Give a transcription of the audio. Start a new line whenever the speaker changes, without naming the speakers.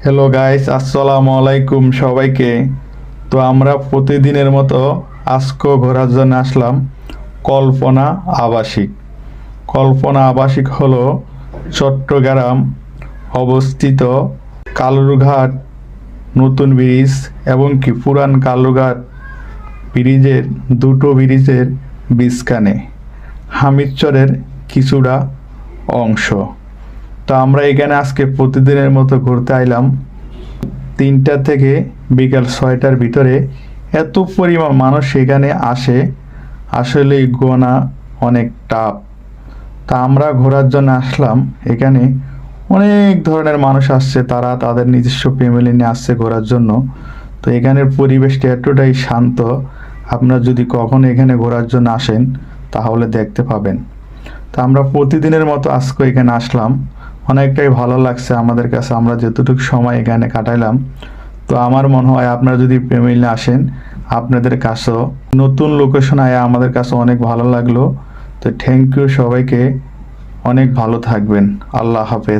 Hello guys, আসসালামু আলাইকুম সবাইকে। তো আমরা প্রতিদিনের মতো আজকেও ঘোরার জন্য আসলাম কল্পনা আবাসিক। কল্পনা আবাসিক হলো চট্টগ্রাম অবস্থিত কালুরঘাট নতুন ব্রিজ এবং কি পুরান কালুরঘাট ব্রিজের দুটো ব্রিজের মাঝখানে হামিদচরের কিছুটা অংশ। তো আমরা এখানে আজকে প্রতিদিনের মতো ঘুরতে আইলাম 3টা থেকে বিকাল 6টার ভিতরে। এত পরিমাণ মানুষ এখানে আসে, আসলে গোনা অনেক টাফ। তা আমরা ঘোরার জন্য আসলাম এখানে। অনেক ধরনের মানুষ আসছে, তারা তাদের নিজস্ব ফ্যামিলি নিয়ে আসছে ঘোরার জন্য। তো এখানের পরিবেশটা এতটাই শান্ত, আপনারা যদি কখনো এখানে ঘোরার জন্য আসেন তাহলে দেখতে পাবেন। তা আমরা প্রতিদিনের মতো আজকে এখানে আসলাম, অনেকটাই ভালো লাগছে আমাদের কাছে, আমরা যতটুকু সময় এখানে কাটাইলাম। তো আমার মনে হয় আপনারা যদি ফ্যামিলি আসেন, আপনাদের কাছেও নতুন লোকেশন আয়া আমাদের কাছে অনেক ভালো লাগলো। তো থ্যাংক ইউ সবাইকে, অনেক ভালো থাকবেন। আল্লাহ হাফেজ।